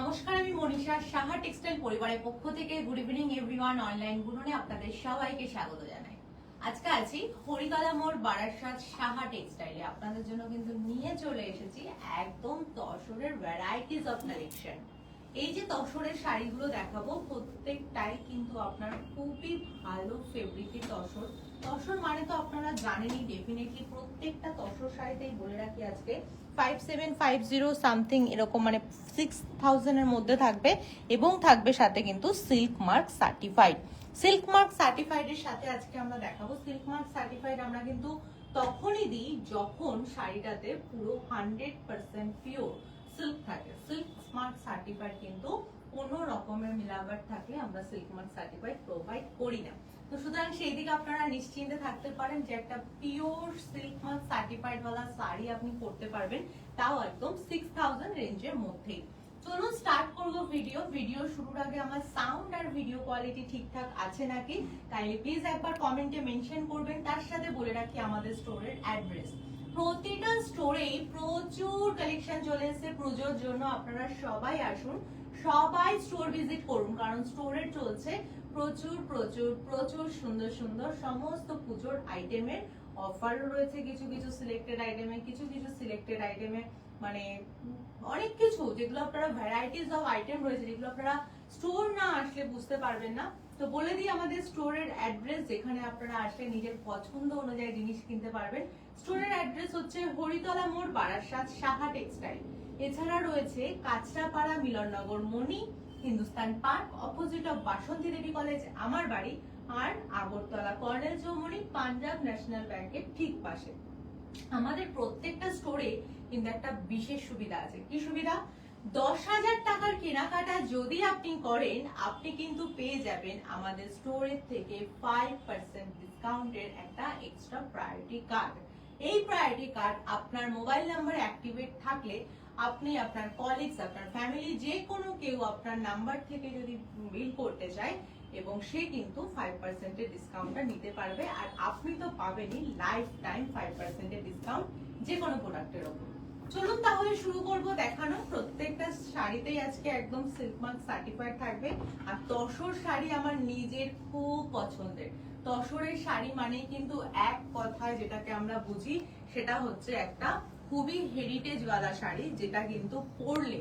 নমস্কার, আমি মনীষা। সাহা টেক্সটাইল পরিবারের পক্ষ থেকে গুড ইভিনিং এভরিওয়ান। অনলাইন গুণনে আপনাদের সবাইকে স্বাগত জানাই। আজকে আছি হরিতলা মোড়, বারাসাত, সাহা টেক্সটাইলে। আপনাদের জন্য কিন্তু নিয়ে চলে এসেছি একদম তসরের ভ্যারাইটিস অফ কালেকশন। এই যে তসরের শাড়িগুলো দেখাবো, প্রত্যেকটাই কিন্তু আপনার খুবই ভালো ফেব্রিকের তসর। তসর মানে তো আপনারা জানেনই ডেফিনেটলি। প্রত্যেকটা তসর শাড়িতেই বলে রাখি আজকে 5750 সামথিং এরকম, মানে 6000 এর মধ্যে থাকবে এবং থাকবে সাথে কিন্তু silk mark certified. Silk mark certified এর সাথে আজকে আমরা দেখাবো। সিল্ক মার্ক সার্টিফাইড আমরা কিন্তু তখনই দিই যখন শাড়িটাতে পুরো 100% পিওর সিল্ক থাকে। সিল্ক মার্ক সার্টিফাইড কিন্তু কোনো রকমের মিলাবাট থাকলে আমরা সিল্ক মার্ক সার্টিফাইড প্রোভাইড করি না। তো সুতরাং সেই দিকে আপনারা নিশ্চিন্তে থাকতে পারেন যে একটা পিওর সিল্ক মার্ক সার্টিফাইড ওয়ালা শাড়ি আপনি পরতে পারবেন, তাও একদম 6000 রেঞ্জের মধ্যেই। চলুন স্টার্ট করব ভিডিও শুরুর আগে আমার সাউন্ড আর ভিডিও কোয়ালিটি ঠিকঠাক আছে নাকি কাইন্ডলি প্লিজ একবার কমেন্টে মেনশন করবেন। তার সাথে বলে রাখি আমাদের স্টোরের অ্যাড্রেস। প্রতিটা স্টোরেই প্রচুর কালেকশন চলে এসেছে পুজোর জন্য। আপনারা সবাই আসুন, সবাই স্টোর ভিজিট করুন, কারণ স্টোরে চলছে প্রচুর প্রচুর প্রচুর সুন্দর সুন্দর সমস্ত পুজোর আইটেমের অফার রয়েছে। কিছু কিছু সিলেক্টেড আইটেমে মানে অনেক কিছু, যেগুলো আপনারা ভ্যারাইটিস অফ আইটেম রয়েছে, যেগুলো আপনারা স্টোর না আসলে বুঝতে পারবেন না। তো বলে দিই আমাদের স্টোরের অ্যাড্রেস, যেখানে আপনারা আসলে নিজের পছন্দ অনুযায়ী জিনিস কিনতে পারবেন। স্টোরের অ্যাড্রেস হচ্ছে হরিতলা মোড়, বারাসাত, সাহা টেক্সটাইল। এছাড়া রয়েছে Kanchrapara, Milannagar, Mani, Hindustan park, opposite of Basanti Devi college আমার বাড়ি, আর আগরতলা কর্নেল চৌমুহনী, পাঞ্জাব ন্যাশনাল ব্যাংকের ঠিক পাশে। আমাদের প্রত্যেকটা স্টোরে কিন্তু একটা বিশেষ সুবিধা আছে। কি সুবিধা? 10,000 টাকার কেনাকাটা যদি আপনি করেন, আপনি কিন্তু পেয়ে যাবেন আমাদের স্টোরের থেকে 5% ডিসকাউন্টের একটা এক্সট্রা প্রায়োরিটি কার্ড। এই প্রায়োরিটি কার্ড আপনার মোবাইল নাম্বার অ্যাক্টিভেট থাকলে আপনি আপনার কলিগস, আপনার ফ্যামিলি, যে কোনো কেউ আপনার নাম্বার থেকে যদি বিল করতে চায়, এবং সে কিন্তু 5% এর ডিসকাউন্টটা নিতে পারবে। আর আপনি তো পাবেনই লাইফ টাইম 5% এর ডিসকাউন্ট যে কোনো প্রোডাক্টের উপর। চলুন তাহলে শুরু করব দেখানো। প্রত্যেকটা শাড়িতেই আজকে একদম সিল্ক মার্ক সার্টিফাইড থাকবে। আর তসর শাড়ি আমার নিজের খুব পছন্দের। তসরের শাড়ি মানে কিন্তু এক কথায় যেটাকে আমরা বুঝি, সেটা হচ্ছে একটা খুবই হেরিটেজ ওয়ালা শাড়ি, যেটা কিন্তু পরলে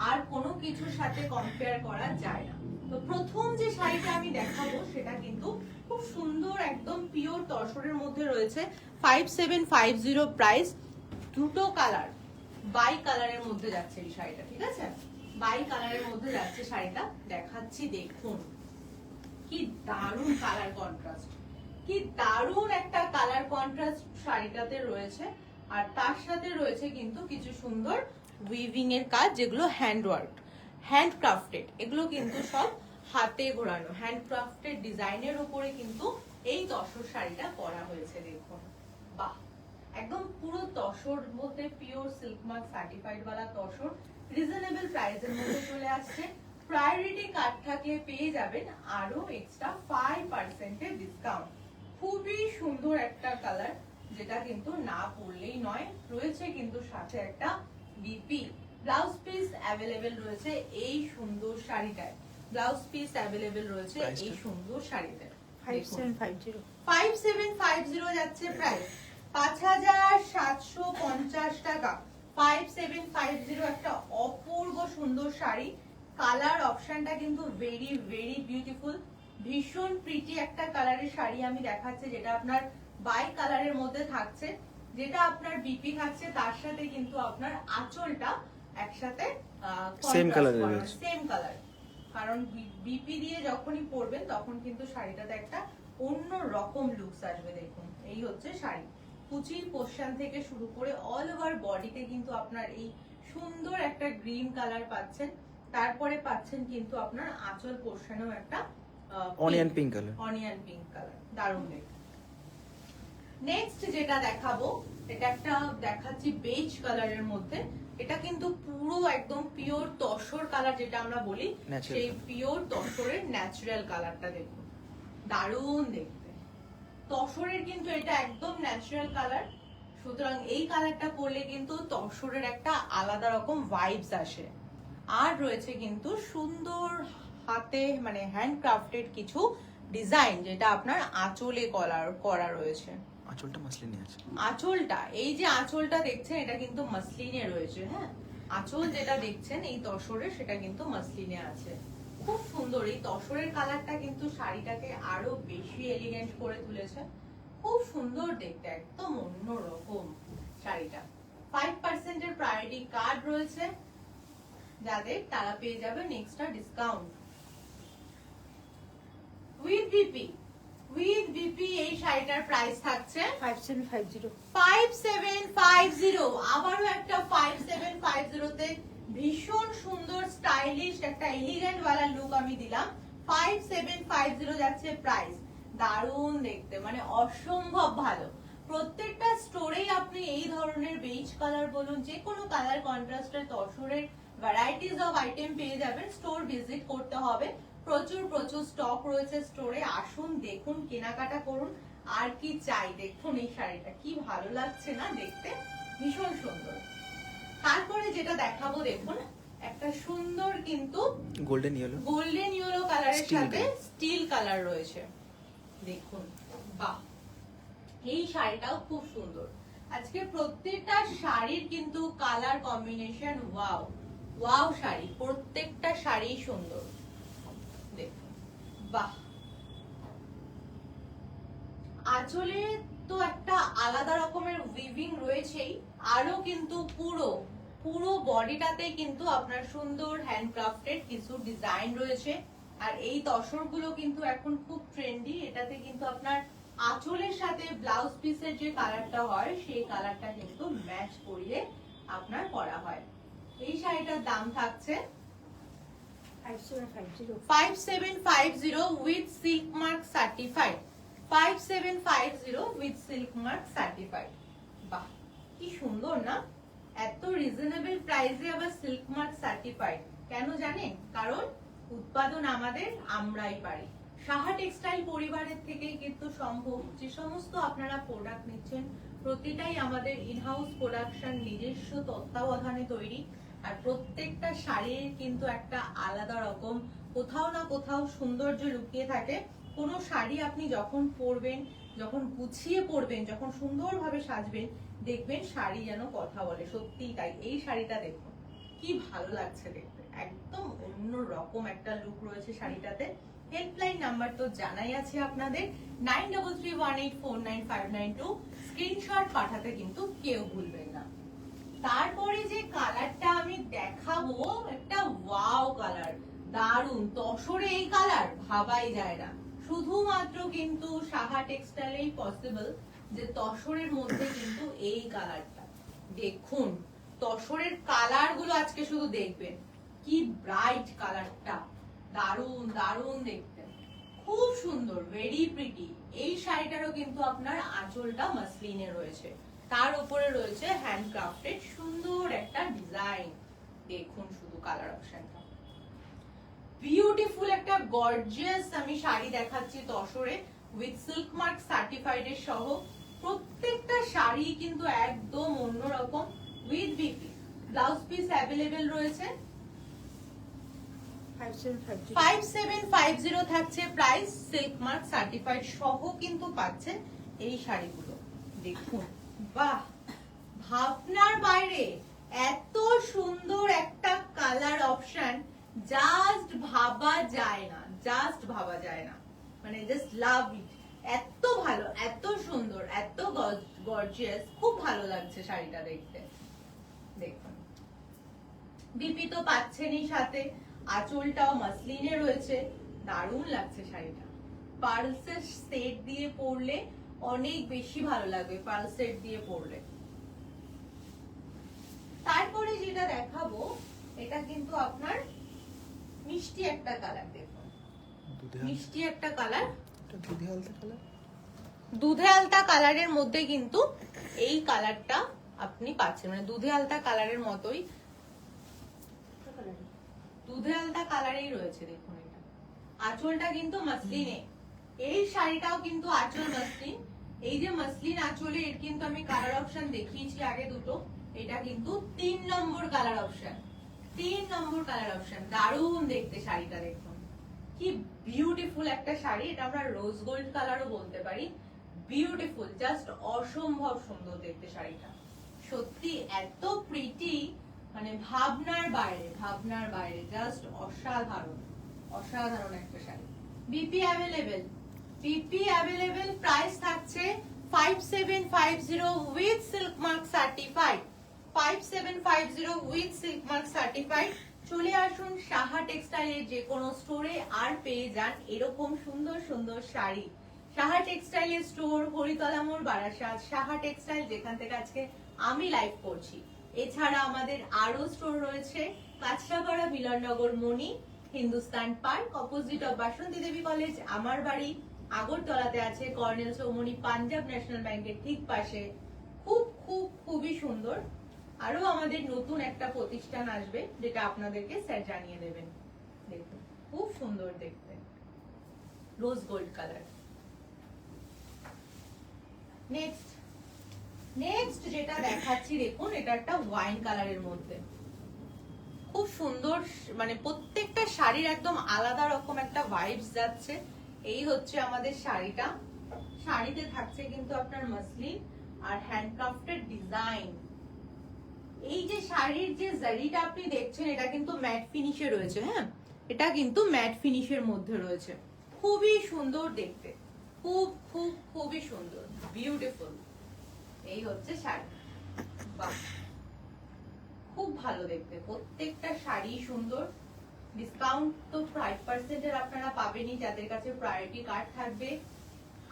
আর কোনো কিছুর সাথে কম্পেয়ার করা যায় না। তো প্রথম যে শাড়িটা আমি দেখাবো সেটা কিন্তু খুব সুন্দর, একদম পিওর তসরের মধ্যে রয়েছে। 5750 প্রাইস। দুটো কালার, বাই কালারের মধ্যে যাচ্ছে এই শাড়িটা, ঠিক আছে? বাই কালারের মধ্যে যাচ্ছে শাড়িটা, দেখাচ্ছি দেখুন। কি দারুণ কালার কন্ট্রাস্ট, কি দারুণ একটা কালার কন্ট্রাস্ট শাড়িটাতে রয়েছে। আর তার সাথে রয়েছে কিন্তু কিছু সুন্দর উইভিং এর কাজ, যেগুলো হ্যান্ডওয়ার্ক, হ্যান্ডক্রাফটেড। এগুলো কিন্তু সব হাতে ঘোরানো হ্যান্ডক্রাফটেড ডিজাইনের উপরে কিন্তু এই তসর শাড়িটা করা হয়েছে। দেখুন, বাহ, একদম পুরো তসর মধ্যে পিওর সিল্ক মার্ক সার্টিফাইড ওয়ালা তসর, রিজনেবল প্রাইসের মধ্যে চলে আসছে। প্রায়োরিটি কার্ড থাকলে পেয়ে যাবেন আরো এক্সট্রা 5% এর ডিসকাউন্ট। খুবই সুন্দর একটা কালার, যেটা কিন্তু না পরলেই নয়। রয়েছে কিন্তু সাথে একটা বিপি। ব্লাউজ পিস অ্যাভেলেবেল রয়েছে এই সুন্দর শাড়িটায়। ব্লাউজ পিস অ্যাভেলেবেল রয়েছে এই সুন্দর শাড়িটায়। 5750 যাচ্ছে প্রাইস, 5750 টাকা। 5750 একটা অপূর্ব সুন্দর শাড়ি। কালার অপশনটা কিন্তু ভেরি ভেরি বিউটিফুল, ভীষণ প্রিটি একটা কালারের শাড়ি আমি দেখাচ্ছি, যেটা আপনার বাই কালারের মধ্যে থাকছে, যেটা আপনার বিপি থাকছে, তার সাথে কিন্তু আপনার আঁচলটা একসাথে সেম কালার। কারণ বিপি দিয়ে যখনই পরবেন তখন কিন্তু শাড়িটাতে একটা অন্য রকম লুকস আসবে। দেখুন, এই হচ্ছে শাড়ি। কুচির পোর্শন থেকে শুরু করে অল ওভার বডিতে কিন্তু আপনার এই সুন্দর একটা গ্রিন কালার পাচ্ছেন। তারপরে পাচ্ছেন কিন্তু আপনার আঁচল পোর্শনেও একটা অনিয়ন পিঙ্ক কালার, দারুণ দেখতে। নেক্সট যেটা দেখাবো, এটা একটা দেখাচ্ছি বেজ কালারের মধ্যে। এটা কিন্তু পুরো একদম পিওর তসর কালার, যেটা আমরা বলি, সেই পিওর তসরের ন্যাচারাল কালারটা দেখুন, দারুণ দেখতে। তসরের কিন্তু এটা একদম ন্যাচারাল কালার, সুতরাং এই কালারটা পরলে কিন্তু তসরের একটা আলাদা রকম ভাইবস আসে। আর রয়েছে কিন্তু সুন্দর হাতে মানে হ্যান্ডক্রাফটেড কিছু ডিজাইন, যেটা আপনার আঁচলে করা রয়েছে। আঁচলটা মাসলিনে আছে। আঁচলটা, এই যে আঁচলটা দেখছেন এটা কিন্তু মাসলিনে রয়েছে। হ্যাঁ, আঁচল যেটা দেখছেন এই তসরে সেটা কিন্তু মাসলিনে আছে। খুব সুন্দর এই তসরের কালারটা কিন্তু শাড়িটাকে আরো বেশি এলিগেন্ট করে তুলেছে। খুব সুন্দর দেখতে, একদম অন্যরকম শাড়িটা। 5% এর প্রায়োরিটি কার্ড রয়েছে যাদের, তারা পেয়ে যাবেন extra discount with BP. With BP এই শাড়িটার প্রাইস থাকছে 5750। আবারও একটা 5750 তে ভীষণ সুন্দর স্টাইলিশ একটা এলিগেন্ট ওয়ালা লুক আমি দিলাম। 5750 যাচ্ছে প্রাইস। দারুণ দেখতে, মানে অসম্ভব ভালো। প্রত্যেকটা স্টোরেই আপনি এই ধরনের বেজ কালার বলুন, যে কোনো কালার কন্ট্রাস্টের তসরের ভ্যারাইটিস অফ আইটেম পেয়ে যাবেন। স্টোর ভিজিট করতে হবে, প্রচুর প্রচুর স্টক রয়েছে স্টোরে। আসুন, দেখুন, কেনাকাটা করুন। আর কি চাই, দেখুন এই শাড়িটা কি ভালো লাগছে না দেখতে, ভীষণ সুন্দর। তারপরে যেটা দেখাবো দেখুন, একটা সুন্দর কিন্তু গোল্ডেন ইয়েলো কালারের সাথে স্টিল কালার রয়েছে। দেখুন, বাহ, এই শাড়িটাও খুব সুন্দর। আজকে প্রত্যেকটা শাড়ির কিন্তু colour combination wow wow sari, প্রত্যেকটা শাড়ি সুন্দর। দেখুন, বাহ, আঁচলে তো একটা আলাদা রকমের উইভিং রয়েছেই, আরো কিন্তু পুরো বডিটাতে কিন্তু আপনার সুন্দর হ্যান্ডক্রাফটেড কিছু ডিজাইন রয়েছে। আর এই তসরগুলো কিন্তু এখন খুব ট্রেন্ডি। এটাতে কিন্তু আপনার আঁচলের সাথে ব্লাউজ পিসের যে কালারটা হয় সেই কালারটা কিন্তু ম্যাচ করিয়ে আপনার করা হয়। এই শাড়িটার দাম থাকছে 5750 with silk mark certified. 5750 with silk mark certified. বাহ, কি সুন্দর না, এত রিজনেবল প্রাইসে আবার সিল্ক মার্ক সার্টিফাইড। কেন জানেন? কারণ উৎপাদন আমাদের, আমরাই পারি। সাহা টেক্সটাইল পরিবারের থেকেই কিন্তু সম্ভব। যে সমস্ত আপনারা প্রোডাক্ট নিচ্ছেন প্রতিটাই আমাদের ইনহাউস প্রোডাকশন, নিজস্ব তত্ত্বাবধানে তৈরি। আর প্রত্যেকটা শাড়ির কিন্তু একটা আলাদা রকম কোথাও না কোথাও সৌন্দর্য লুকিয়ে থাকে। কোনো শাড়ি আপনি যখন পরবেন, যখন গুছিয়ে পরবেন, যখন সুন্দরভাবে সাজবেন, দেখবেন শাড়ি যেন কথা বলে। সত্যিই তাই। এই শাড়িটা দেখুন কি ভালো লাগছে দেখতে, একদম অন্য রকম একটা লুক রয়েছে শাড়িটাতে। হেল্পলাইন নাম্বার তো জানাই আছে আপনাদের, 9331849592। স্ক্রিনশট পাঠাতে কিন্তু কেউ ভুলবেন না। তারপরে যে কালারটা আমি দেখাবো, একটা ওয়াও কালার, দারুন তসরে এই কালার ভাবাই যায় না। শুধুমাত্র কিন্তু সাহা টেক্সটাইলেই পসিবল যে তসরের মধ্যে কিন্তু এই কালারটা। দেখুন তসরের কালার গুলো আজকে শুধু দেখবেন, কি ব্রাইট কালারটা, দারুন দারুন দেখতে, খুব সুন্দর, ভেরি প্রিটি। এই শাড়িটারও কিন্তু আপনার আঁচলটা মাসলিনে রয়েছে, তার উপরে রয়েছে হ্যান্ডক্রাফটেড সুন্দর একটা ডিজাইন। দেখুন শুধু কালার অপশনটা, বিউটিফুল একটা গর্জিয়াস আমি শাড়ি দেখাচ্ছি তসরে উইথ সিল্ক মার্ক সার্টিফাইড এর সহ। প্রত্যেকটা শাড়ি কিন্তু একদম অন্যরকম। With BP blouse piece available রয়েছে। 5750 থাকছে প্রাইস, সিল্ক মার্ক সার্টিফাইড সহ কিন্তু পাচ্ছেন এই শাড়িগুলো। দেখুন, বাহ, ভাবনার বাইরে এত সুন্দর একটা কালার অপশন, জাস্ট ভাবা যায় না, জাস্ট ভাবা যায় না, মানে জাস্ট লাভ ইট। এত ভালো, এত সুন্দর, এত গর্জিয়াস, খুব ভালো লাগছে শাড়িটা দেখতে। দেখুন, বিপি তো পাচ্ছেনই, সাথে আঁচলটাও মাসলিনে রয়েছে, দারুণ লাগছে শাড়িটা। পার্লসের সেট দিয়ে পরলে অনেক বেশি ভালো লাগবে, পার্ল সেট দিয়ে পরলে। তারপরে যেটা দেখাবো, এটা কিন্তু আপনার মিষ্টি একটা কালার। দেখুন, মিষ্টি একটা কালার, দুধে আলতা কালারের মধ্যে কিন্তু এই কালারটা আপনি পাচ্ছেন, মানে দুধে আলতা কালারের মতোই, দুধে আলতা কালারেই রয়েছে। দেখুন, এটা আঁচলটা কিন্তু মাসলিনে, এই শাড়িটাও কিন্তু আঁচল মাসলিন। এই যে মাসলিন আঁচলে, এর কিন্তু আমি কালার অপশন দেখিয়েছি আগে দুটো, এটা কিন্তু 3 নম্বর কালার অপশন। 3 নম্বর কালার অপশন, দারুণ দেখতে শাড়িটা দেখুন, কি বিউটিফুল একটা শাড়ি। এটা আমরা রোজ গোল্ড কালারও বলতে পারি। বিউটিফুল, জাস্ট অসম্ভব সুন্দর দেখতে শাড়িটা, সত্যি এত প্রিটি, মানে ভাবনার বাইরে, ভাবনার বাইরে, জাস্ট অসাধারণ, অসাধারণ একটা sari. BP available, BP available, price থাকছে 5750 with silk mark certified, 5750 with silk mark certified. চলে আসুন সাহা টেক্সটাইলের যে কোনো স্টোরে আর পেয়ে যান এরকম সুন্দর সুন্দর শাড়ি। সাহা টেক্সটাইলের স্টোর হরিতলা মোড় বারাসাত, সাহা টেক্সটাইল, যেখান থেকে আজকে আমি লাইভ করছি। এছাড়া আমাদের আরো স্টোর রয়েছে Kanchrapara, Milannagar, Mani, Hindustan park, opposite of Basanti Devi college, আমার বাড়ি, আগরতলাতে আছে কর্নেল চৌমনি, পাঞ্জাব ন্যাশনাল ব্যাংকের ঠিক পাশে। খুব খুব খুবই সুন্দর। আরো আমাদের নতুন একটা প্রতিষ্ঠান আসবে যেটা আপনাদেরকে স্যার জানিয়ে দেবেন। দেখুন খুব সুন্দর দেখতে, rose gold colour. Next next যেটা দেখাচ্ছি দেখুন, এটা একটা ওয়াইন কালারের মধ্যে খুব সুন্দর, মানে প্রত্যেকটা শাড়ির একদম আলাদা রকম একটা ভাইবস যাচ্ছে। এই হচ্ছে আমাদের শাড়িটা। শাড়িতে থাকছে কিন্তু আপনার মাসলিন আর হ্যান্ডক্রাফটেড ডিজাইন। এই যে শাড়ির যে জারিটা আপনি দেখছেন এটা কিন্তু ম্যাট ফিনিশে রয়েছে। হ্যাঁ, এটা কিন্তু ম্যাট ফিনিশের মধ্যে রয়েছে। খুবই সুন্দর দেখতে, খুব খুব খুবই সুন্দর, বিউটিফুল। এই হচ্ছে শাড়ি, বাহ খুব ভালো দেখতে, প্রত্যেকটা শাড়ি সুন্দর। ডিসকাউন্ট তো 5% এর আপনারা পাবেনই যাদের কাছে প্রায়োরিটি কার্ড থাকবে।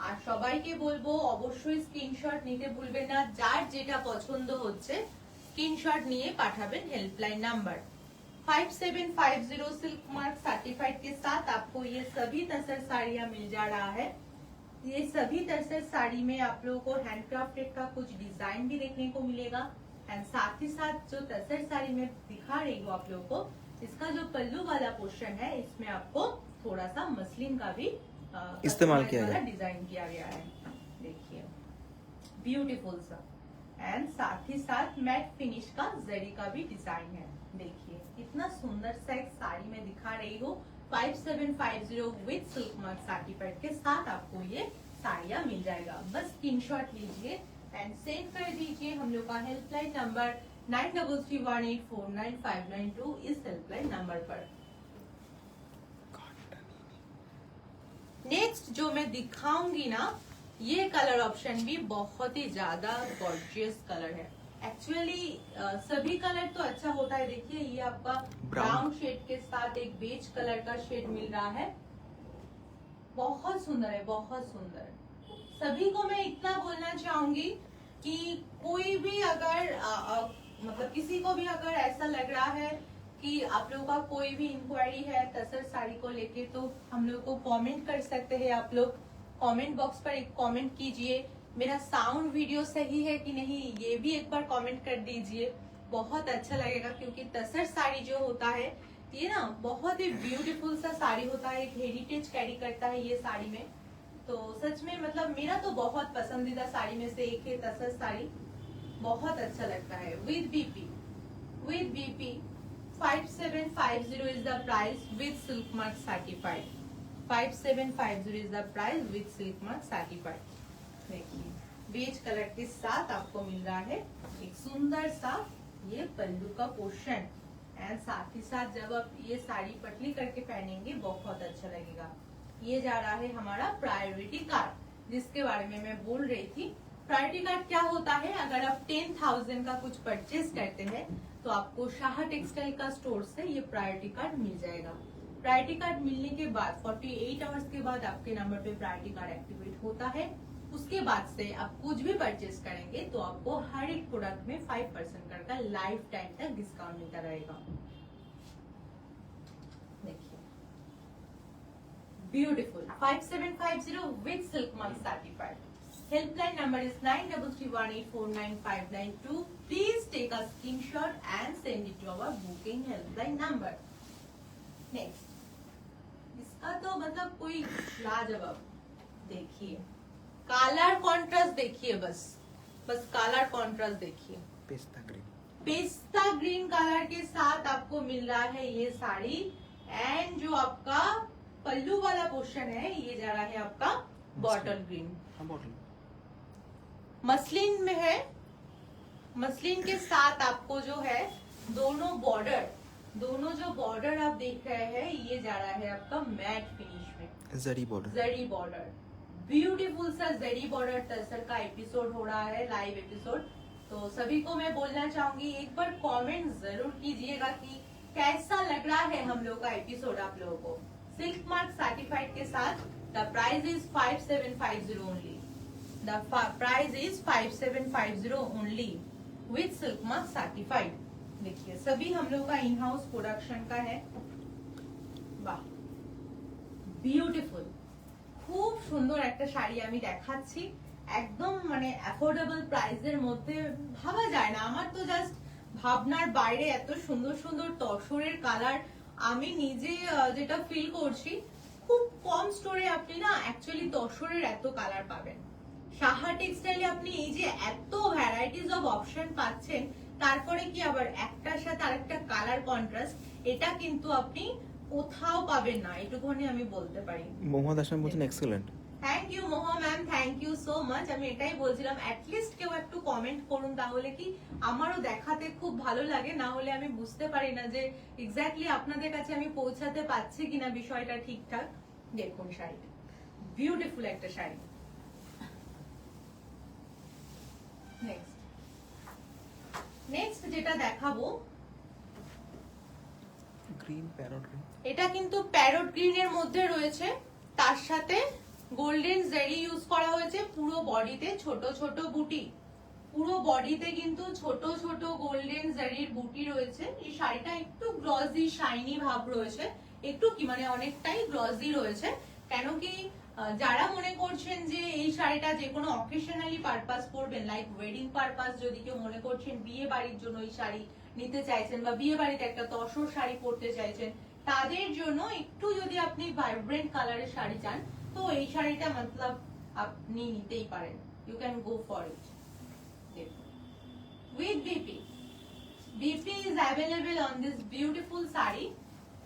আর সবাইকে বলবো অবশ্যই স্ক্রিনশট নিতে ভুলবেন না, যার যেটা পছন্দ হচ্ছে स्क्रीनशॉट निए पाठाबेन helpline number 5750 silk mark certified के साथ आपको ये सभी तसर साड़ियां मिल जा रहा है। ये सभी तसर साड़ी में आप लोगों को हैंडक्राफ्टेड का कुछ डिजाइन भी देखने को मिलेगा। एंड साथ ही साथ जो तसर साड़ी में दिखा रही हूँ आप लोगों को, इसका जो पल्लू वाला पोर्शन है इसमें आपको थोड़ा सा मसलिन का भी इस्तेमाल किया गया, डिजाइन किया गया है। देखिए ब्यूटीफुल सा, एंड साथ ही साथ मैट फिनिश का जरी का भी डिजाइन है। देखिए कितना सुंदर सा एक साड़ी में दिखा रही हूँ। 5750 विद सिल्क मार्क सर्टिफाइड के साथ आपको ये साड़ियाँ मिल जाएगा। बस स्क्रीनशॉट लीजिए एंड सेंड कर दीजिए हम लोग का हेल्पलाइन नंबर 9331849592 इस हेल्पलाइन नंबर पर। नेक्स्ट जो मैं दिखाऊंगी ना, ये कलर ऑप्शन भी बहुत ही ज्यादा गॉर्जियस कलर है। एक्चुअली सभी कलर तो अच्छा होता है। देखिए ये आपका ब्राउन शेड के साथ एक बेज कलर का शेड मिल रहा है, बहुत सुंदर है, बहुत सुंदर। सभी को मैं इतना बोलना चाहूंगी कि कोई भी अगर मतलब किसी को भी अगर ऐसा लग रहा है कि आप लोगों का कोई भी इंक्वायरी है तसर साड़ी को लेके, तो हम लोग को कमेंट कर सकते हैं। आप लोग कमेंट बॉक्स पर एक कमेंट कीजिए, मेरा साउंड वीडियो सही है कि नहीं ये भी एक बार कमेंट कर दीजिए, बहुत अच्छा लगेगा। क्योंकि तसर साड़ी जो होता है ये ना बहुत ही ब्यूटीफुल सा साड़ी होता है, एक हेरिटेज कैरी करता है ये साड़ी में। तो सच में मतलब मेरा तो बहुत पसंदीदा साड़ी में से एक है तसर साड़ी, बहुत अच्छा लगता है। With BP 5750 is the price with silk mark certified. 5750 is the price with silk mark certified. देखिए बेज कलर के साथ आपको मिल रहा है एक सुंदर सा ये पल्लू का पोर्शन, एंड साथ ही साथ जब आप ये साड़ी पतली करके पहनेंगे बहुत अच्छा लगेगा। ये जा रहा है हमारा प्रायोरिटी कार्ड, जिसके बारे में मैं बोल रही थी। प्रायोरिटी कार्ड क्या होता है, अगर आप 10,000 का कुछ परचेज करते हैं तो आपको शाह टेक्सटाइल का स्टोर से ये प्रायोरिटी कार्ड मिल जाएगा। प्रायोरिटी कार्ड मिलने के बाद 48 आवर्स के बाद आपके नंबर पे प्रायोरिटी कार्ड एक्टिवेट होता है। उसके बाद से आप कुछ भी परचेज करेंगे तो आपको हर एक प्रोडक्ट में 5% का लाइफ टाइम तक डिस्काउंट मिलता रहेगा। देखिए beautiful 5750 with silk mark certified. Helpline number is 9331849592। Please take a screenshot and send it to our booking helpline number. Next इसका तो मतलब कोई लाजवाब, देखिए कलर कॉन्ट्रास्ट देखिए, बस कलर कॉन्ट्रास्ट देखिए, पिस्ता ग्रीन, पेस्ता ग्रीन कलर के साथ आपको मिल रहा है ये साड़ी एंड जो आपका पल्लू वाला पोर्शन है ये जा रहा है आपका बॉटल ग्रीन मसलिन में है। मसलिन के साथ आपको जो है दोनों जो बॉर्डर आप देख रहे हैं ये जा रहा है आपका मैट फिनिश में जरी बॉर्डर ब्यूटीफुल सा जरी बॉर्डर टसर का एपिसोड हो रहा है, लाइव एपिसोड। तो सभी को मैं बोलना चाहूंगी एक बार कमेंट जरूर कीजिएगा कि कैसा लग रहा है हम लोग का एपिसोड आप लोगों को। सिल्क मार्क सर्टिफाइड के साथ the price is 5750 only. The price is 5750 only with silk mark certified. देखिए सभी हम लोग का इन हाउस प्रोडक्शन का है। বাহ বিউটিফুল, খুব সুন্দর একটা শাড়ি আমি দেখাচ্ছি একদম মানে অ্যাফোর্ডেবল প্রাইসের মধ্যে। ভাবা যায় না, আমার তো জাস্ট ভাবনার বাইরে এত সুন্দর সুন্দর তসরের কালার আমি নিজে যেটা ফিল করছি। খুব কম স্টোরে আপনি না অ্যাকচুয়ালি তসরের এত কালার পাবেন। সাহা টেক্সটাইলে আপনি এই যে এত ভ্যারাইটিস অফ অপশন পাচ্ছেন, তারপরে কি আবার একটার সাথে আরেকটা কালার কন্ট্রাস্ট, এটা কিন্তু আপনি কোথাও পাবেন না, এটুকুনি আমি বলতে পারি। মোহাম্মদ আসাম বলছেন এক্সেলেন্ট। থ্যাংক ইউ মোহা ma'am, thank you so much. আমি এটাই বলছিলাম অ্যাটলিস্ট কেউ একটু কমেন্ট করুন, তাহলে কি আমারও দেখাতে খুব ভালো লাগে, না হলে আমি বুঝতে পারি না যে এক্স্যাক্টলি আপনাদের কাছে আমি পৌঁছাতে পারছি কিনা বিষয়টা ঠিকঠাক। দেখুন শাড়িটা বিউটিফুল একটা শাড়ি। নেক্সট যেটা দেখাবো গ্রিন প্যারট গ্রিন, এটা কিন্তু প্যারট গ্রিন এর মধ্যে রয়েছে, তার সাথে গোল্ডেন জেরি ইউজ করা হয়েছে পুরো বডিতে। ছোট ছোট বুটি, পুরো বডিতে কিন্তু ছোট ছোট গোল্ডেন জেরির বুটি রয়েছে। এই শাড়িটা একটু গ্লসি শাইনি ভাব রয়েছে, একটু কি মানে অনেকটাই গ্লসি রয়েছে। কেন কি যারা মনে করছেন যে এই শাড়িটা যে কোনো অকেশনালি পারপাস করবেন, লাইক ওয়েডিং পারপাস, যদি কেউ মনে করছেন বিয়ে বাড়ির জন্য এই শাড়ি নিতে চাইছেন বা বিয়ে বাড়িতে একটা তসর শাড়ি পরতে চাইছেন, তাদের জন্য একটু যদি আপনি ভাইব্রেন্ট কালারের শাড়ি চান তো এই শাড়িটা মতলব আপনি নিতেই পারেন। You can go for it with BP. BP is available on this beautiful sari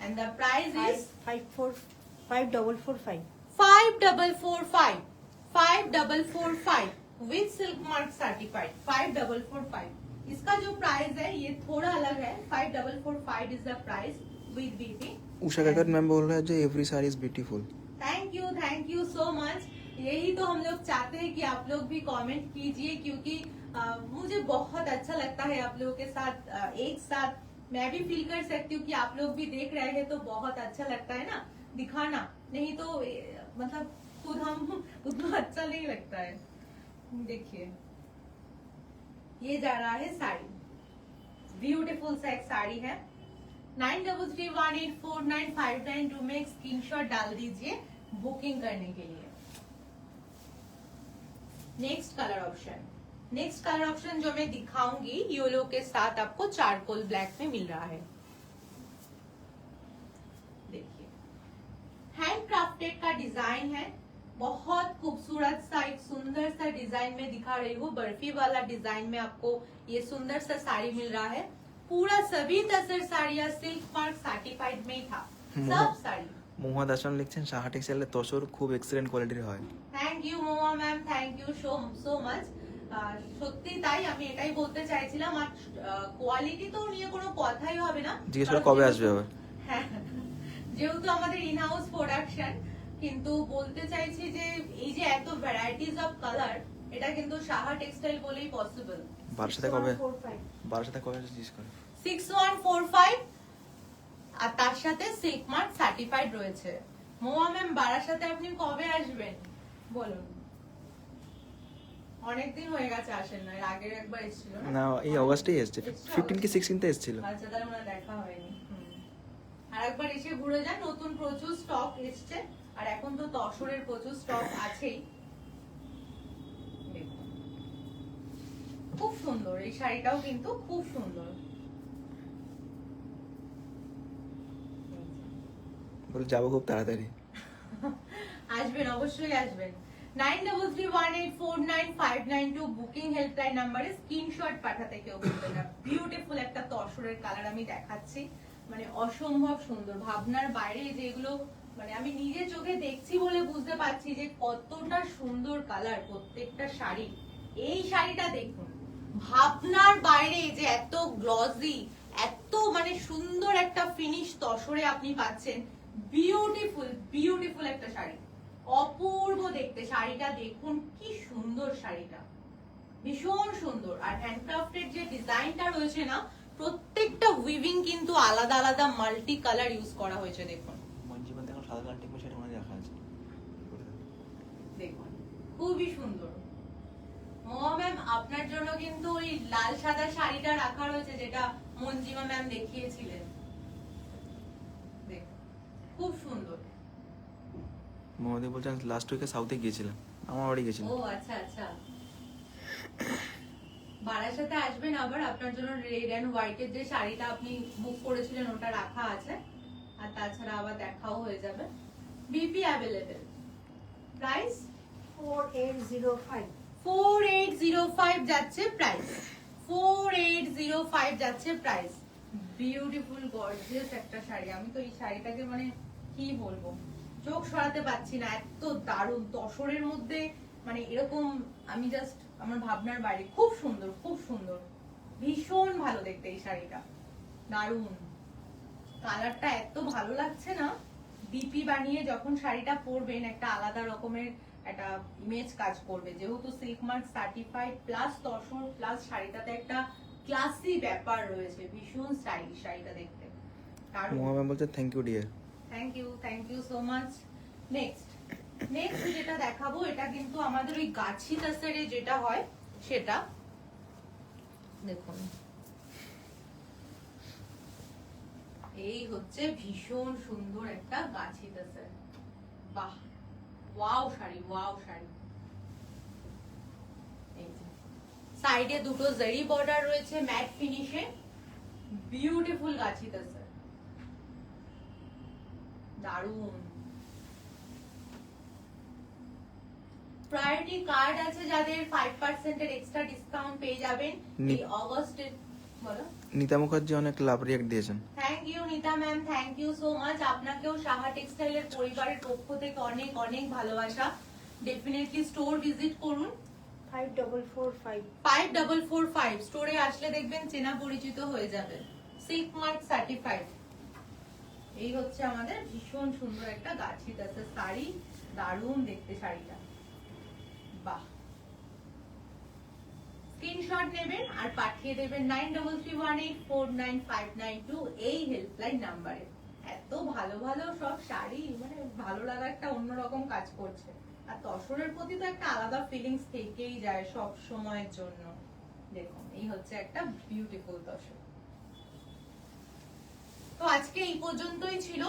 and the price is 5445 5445 with silk mark certified 5445। इसका जो प्राइस है ये थोड़ा अलग है। 5445 is the price with BP। Usha Kakad ma'am बोल रहा है जो every sari is beautiful. Thank you so much. यही तो हम लोग चाहते हैं कि आप लोग भी कमेंट कीजिए, क्योंकि मुझे बहुत अच्छा लगता है आप लोगों के साथ एक साथ मैं भी फील कर सकती हूँ कि आप लोग भी देख रहे हैं, तो बहुत अच्छा लगता है ना दिखाना, नहीं तो मतलब खुद हम उतना अच्छा नहीं लगता है। देखिए ये जा रहा है साड़ी, ब्यूटीफुल सा एक साड़ी है। 9331849592 में एक स्क्रीनशॉट डाल दीजिए बुकिंग करने के लिए। नेक्स्ट कलर ऑप्शन जो मैं दिखाऊंगी येलो के साथ आपको चारकोल ब्लैक में मिल रहा है। देखिए हैंड क्राफ्टेड का डिजाइन है, बहुत खूबसूरत सा एक सुंदर सा डिजाइन में दिखा रही हूँ। बर्फी वाला डिजाइन में आपको ये सुंदर सा साड़ी मिल रहा है। पूरा सभी तसर साड़ियाँ सिल्क मार्क सर्टिफाइड में ही था, सब साड़ी। মোহাম্মদ আসাম লিখছেন সাহা টেক্সটাইলের তসর খুব এক্সেলেন্ট কোয়ালিটির হয়। থ্যাংক ইউ মোয়া ma'am, thank you so much. সত্যি তাই, আমি এটাই বলতে চাইছিলাম। আর কোয়ালিটি তো নিয়ে কোনো কথাই হবে না। জিজ্ঞেস করে কবে আসবে আবার। হ্যাঁ, যেহেতু আমাদের ইন হাউস প্রোডাকশন, কিন্তু বলতে চাইছি যে এই যে এত ভ্যারাইটিস অফ কালার, এটা কিন্তু সাহা টেক্সটাইল বলেই পসিবল। বারাসাতে কবে জিজ্ঞেস করে 6145 আর তার সাথে সিল্ক মার্ক সার্টিফাইড রয়েছে। মোয়া ম্যাম বারাসাতে আপনি কবে আসবেন বলুন? অনেকদিন হয়ে গেছে আসেন না, এর আগের একবার এসেছিল না, এই অগাস্টেই এসেছে, 15 কি 16 তে এসেছিল। আচ্ছা, তাহলে ওনার দেখা হয়নি। আর একবার এসে ঘুরে যান, নতুন প্রচুর স্টক এসছে, আর এখন তো তসরের প্রচুর স্টক আছেই। দেখুন খুব সুন্দর এই শাড়িটাও, কিন্তু খুব সুন্দর। বলে যাবো খুব তাড়াতাড়ি। আসবেন, অবশ্যই আসবেন। 9331849592 বুকিং হেল্পলাইন নাম্বারে স্ক্রিনশট পাঠাতে কেউ ভুলবে না। বিউটিফুল একটা তসরের কালার আমি দেখাচ্ছি, মানে অসম্ভব সুন্দর, ভাবনার বাইরে, যেগুলো মানে আমি নিজে চোখে দেখছি বলে বুঝতে পারছি যে কতটা সুন্দর কালার প্রত্যেকটা শাড়ি। এই শাড়িটা দেখুন, ভাবনার বাইরে যে এত গ্লসি, এত মানে সুন্দর একটা ফিনিশ তসরে আপনি পাচ্ছেন। বিউটিফুল বিউটিফুল একটা শাড়ি, অপূর্ব দেখতে। শাড়িটা দেখুন কি সুন্দর, শাড়িটা ভীষণ সুন্দর। আর হ্যান্ডক্রাফটের যে ডিজাইনটা রয়েছে না, প্রত্যেকটা উইভিং কিন্তু আলাদা আলাদা মাল্টি কালার ইউজ করা হয়েছে। দেখুন মঞ্জিমান দেখুন সাদা কালার টিকবে, সেটা মনে রাখা আছে। দেখুন খুবই সুন্দর। ম্যাম আপনার জন্য কিন্তু ওই লাল সাদা শাড়িটা রাখা রয়েছে, যেটা মঞ্জিমা ম্যাম দেখিয়েছিলেন। দেখুন খুব সুন্দর। মোহাম্মদ বলছেন লাস্ট উইকে সাউথে গিয়েছিলাম, আমার বাড়ি গেছিলাম। ও আচ্ছা আচ্ছা, বারাসাতে আসবেন আবার, আপনার জন্য রেড এন্ড হোয়াইটের যে শাড়িটা আপনি বুক করেছিলেন ওটা রাখা আছে। আর তাছাড়া আবার দেখাও হয়ে যাবে। BP available. প্রাইস 4805 4805 যাচ্ছে প্রাইস। 4805 যাচ্ছে প্রাইস। বিউটিফুল গর্জিয়াস একটা শাড়ি। আমি তো এই শাড়িটাকে মানে কি বলবো, চোখ সরাতে পারছি না, এত দারুণ তসরের মধ্যে, মানে এরকম আমি জাস্ট আমার ভাবনার বাইরে। খুব সুন্দর খুব সুন্দর, ভীষণ ভালো দেখতে এই শাড়িটা, দারুণ। কালারটা এত ভালো লাগছে না, ডিপি বানিয়ে যখন শাড়িটা পরবেন একটা আলাদা রকমের একটা ইমেজ কাজ করবে। যেহেতু silk mark certified plus tussar plus শাড়িটাতে একটা ক্লাসি ব্যাপার রয়েছে, ভীষণ স্টাইলিশ শাড়িটা দেখতে। মোহাম্মদ বলছে thank you dear. Thank you so much. Next যেটা দেখাবো, এটা কিন্তু আমাদের ওই গাছি তাসেরে যেটা হয় সেটা। দেখুন এই হচ্ছে ভীষণ সুন্দর একটা গাছি তাসের। বাহ, ওয়াও শাড়ি, ওয়াও শাড়ি। সাইডে দুটো জারি বর্ডার রয়েছে ম্যাট ফিনিশে, বিউটিফুল গাছি তাসের, দারুন। প্রায়োরিটি কার্ড আছে যাদের 5% এর এক্সট্রা ডিসকাউন্ট পেয়ে যাবেন এই অগস্টে। বলো। নিতা মুখার্জি অনেক লাভ রিয়াক্ট দিয়েছেন। Thank you Nita ma'am, thank you so much. আপনাকেও সাহা টেক্সটাইলের পরিবারের পক্ষ থেকে অনেক অনেক ভালোবাসা। ডেফিনেটলি স্টোর ভিজিট করুন। 5445 5445 স্টোরে আসলে দেখবেন চেনা পরিচিত হয়ে যাবে। Silk mark certified. এই হচ্ছে আমাদের ভীষণ সুন্দর একটা গাছি তাসের শাড়ি, দারুণ দেখতে শাড়িটা। বাহ, স্ক্রিনশট নেবেন আর পাঠিয়ে দেবেন 9331849592 এই হেল্পলাইন নাম্বারে। এত ভালো ভালো সব শাড়ি, মানে ভালো লাগা একটা অন্যরকম কাজ করছে। আর তসরের প্রতি তো একটা আলাদা ফিলিংস থেকেই যায় সব সময়ের জন্য। দেখুন এই হচ্ছে একটা বিউটিফুল তসর। তো আজকে এই পর্যন্তই ছিল।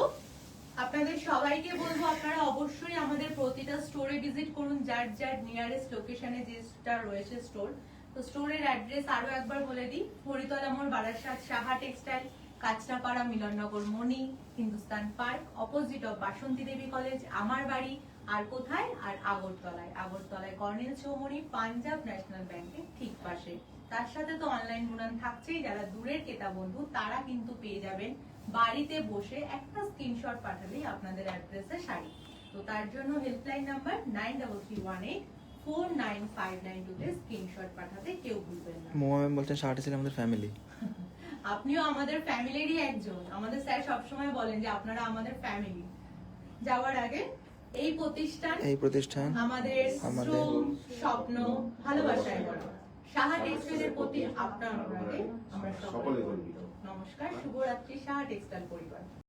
আপনাদের সবাইকে বলবো আপনারা অবশ্যই আমাদের প্রতিটা স্টোরে ভিজিট করুন, যার যার নিয়ারেস্ট লোকেশনে যেটা রয়েছে স্টোর। তো স্টোরের অ্যাড্রেস আরো একবার বলে দিই, হরিতলা মোড়, Barasat, Saha textile, Kanchrapara, Milannagar, Mani, Hindustan park, opposite of Basanti Devi college, আমার বাড়ি। আর কোথায়? আর আগরতলায় কর্নেল চৌমনি, পাঞ্জাব ন্যাশনাল ব্যাংকের ঠিক পাশে। তার সাথে তো অনলাইন বুনান থাকছেই। যারা দূরের ক্রেতা বন্ধু তারা কিন্তু পেয়ে যাবেন বাড়িতে বসে একটা স্ক্রিনশট পাঠালেই আপনাদের অ্যাড্রেসে শাড়ি। তো তার জন্য হেল্পলাইন নাম্বার 9331849592 তে স্ক্রিনশট পাঠাতে কেউ ভুলবেন না। মোহাম্মদ বলছেন শার্ট ছিল আমাদের ফ্যামিলি। আপনিও আমাদের ফ্যামিলিরই একজন। আমাদের স্যার সবসময় বলেন যে আপনারা আমাদের ফ্যামিলি। যাওয়ার আগে এই প্রতিষ্ঠান আমাদের শ্রম, স্বপ্ন, ভালোবাসায় ভরা। সাহা টেক্সটাইলের প্রতি আপনার অনুরাগে আমরা সকলে গর্বিত। নমস্কার, শুভরাত্রি সাহা টেক্সটাইল পরিবার।